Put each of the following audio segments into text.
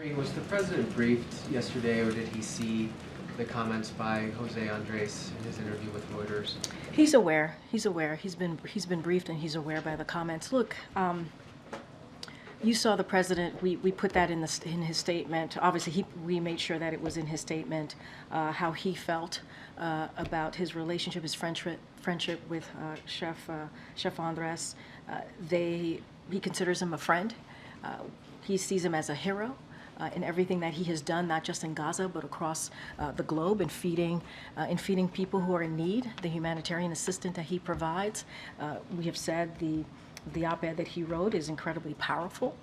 Karine, was the president briefed yesterday, or did he see the comments by José Andrés in his interview with Reuters? He's aware. He's aware. He's been briefed, and he's aware by the comments. Look, you saw the president. We put that in his statement. Obviously, we made sure that it was in his statement how he felt about his relationship, his friendship with Chef Andrés. He considers him a friend. He sees him as a hero. In everything that he has done, not just in Gaza, but across the globe, in feeding people who are in need, the humanitarian assistance that he provides. We have said the op-ed that he wrote is incredibly powerful.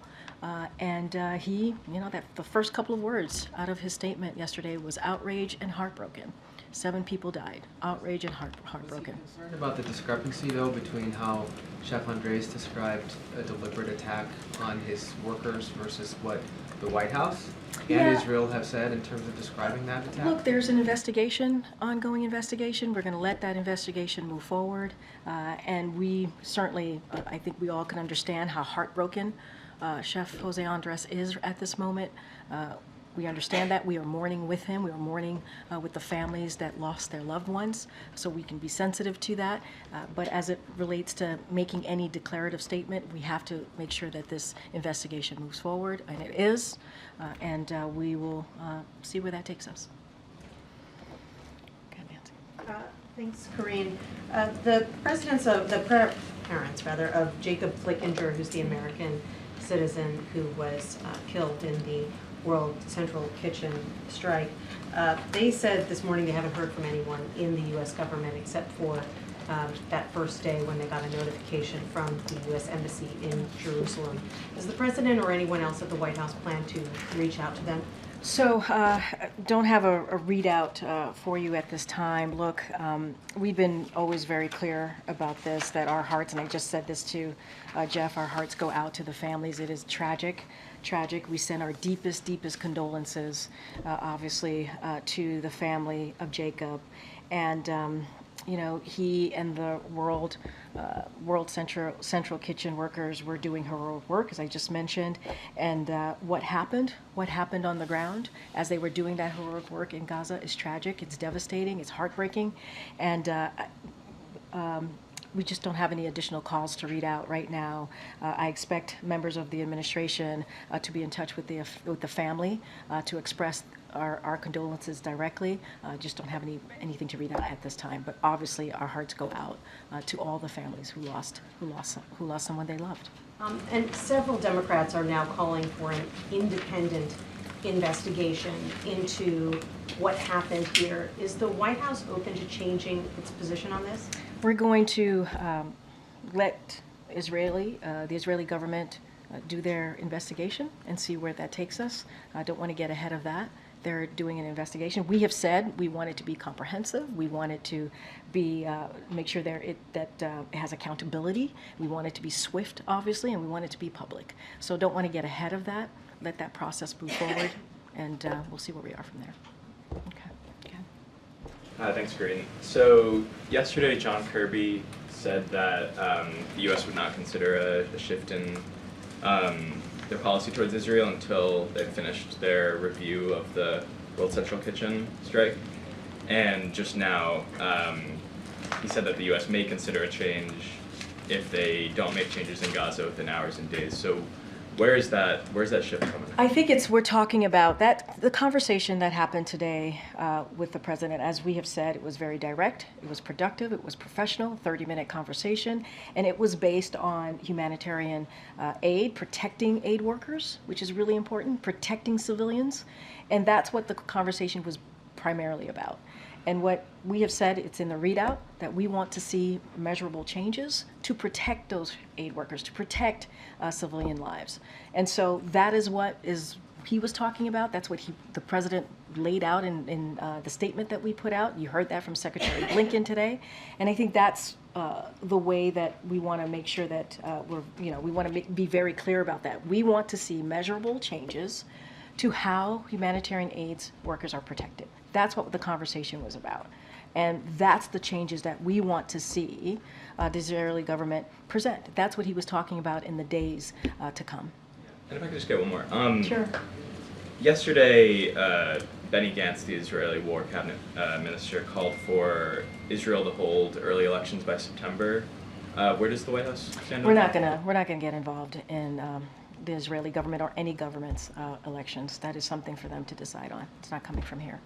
And that the first couple of words out of his statement yesterday was outrage and heartbroken. 7 people died. Outrage and heartbroken. Was he concerned about the discrepancy, though, between how Chef Andrés described a deliberate attack on his workers versus what the White House and Israel have said in terms of describing that attack? Look, there's an investigation, ongoing investigation. We're going to let that investigation move forward. And we certainly, I think we all can understand how heartbroken Chef José Andrés is at this moment. We understand that. We are mourning with him. We are mourning with the families that lost their loved ones, so we can be sensitive to that. But as it relates to making any declarative statement, we have to make sure that this investigation moves forward, and it is, and we will see where that takes us. Okay, Nancy. Thanks, Karine. The parents of Jacob Flickinger, who's the American citizen who was killed in the World Central Kitchen strike. They said this morning they haven't heard from anyone in the U.S. government except for that first day when they got a notification from the U.S. Embassy in Jerusalem. Does the president or anyone else at the White House plan to reach out to them? So, don't have a readout for you at this time. Look, we've been always very clear about this, that our hearts, and I just said this to Jeff, our hearts go out to the families. It is tragic. We send our deepest condolences, obviously, to the family of Jacob. And, he and the World Central Kitchen workers were doing heroic work, as I just mentioned. And what happened on the ground as they were doing that heroic work in Gaza is tragic. It's devastating. It's heartbreaking. And we just don't have any additional calls to read out right now. I expect members of the administration to be in touch with the family to express our condolences directly. Just don't have anything to read out at this time. But obviously, our hearts go out to all the families who lost someone they loved. And several Democrats are now calling for an independent investigation into what happened here. Is the White House open to changing its position on this? We're going to let the Israeli government do their investigation and see where that takes us. I don't want to get ahead of that. They're doing an investigation. We have said we want it to be comprehensive. We want it to be make sure that it has accountability. We want it to be swift, obviously, and we want it to be public. So don't want to get ahead of that. Let that process move forward, and we'll see where we are from there. Okay. Thanks, Karine. So yesterday, John Kirby said that the U.S. would not consider a shift in their policy towards Israel until they finished their review of the World Central Kitchen strike. And just now, he said that the U.S. may consider a change if they don't make changes in Gaza within hours and days. So where's that shift coming? I think we're talking about the conversation that happened today with the president. As we have said, it was very direct, it was productive, it was professional, 30-minute conversation, and it was based on humanitarian aid, protecting aid workers, which is really important, protecting civilians, and that's what the conversation was primarily about. And what we have said, it's in the readout, that we want to see measurable changes to protect those aid workers, to protect civilian lives. And so that is what he was talking about. That's what the president laid out in the statement that we put out. You heard that from Secretary Blinken today. And I think that's the way that we want to make sure that we want to be very clear about that. We want to see measurable changes to how humanitarian aid workers are protected. That's what the conversation was about. And that's the changes that we want to see the Israeli government present. That's what he was talking about in the days to come. And if I could just get one more. Sure. yesterday, Benny Gantz, the Israeli War Cabinet Minister, called for Israel to hold early elections by September. Where does the White House stand on that? We're not gonna get involved in the Israeli government or any government's elections. That is something for them to decide on. It's not coming from here.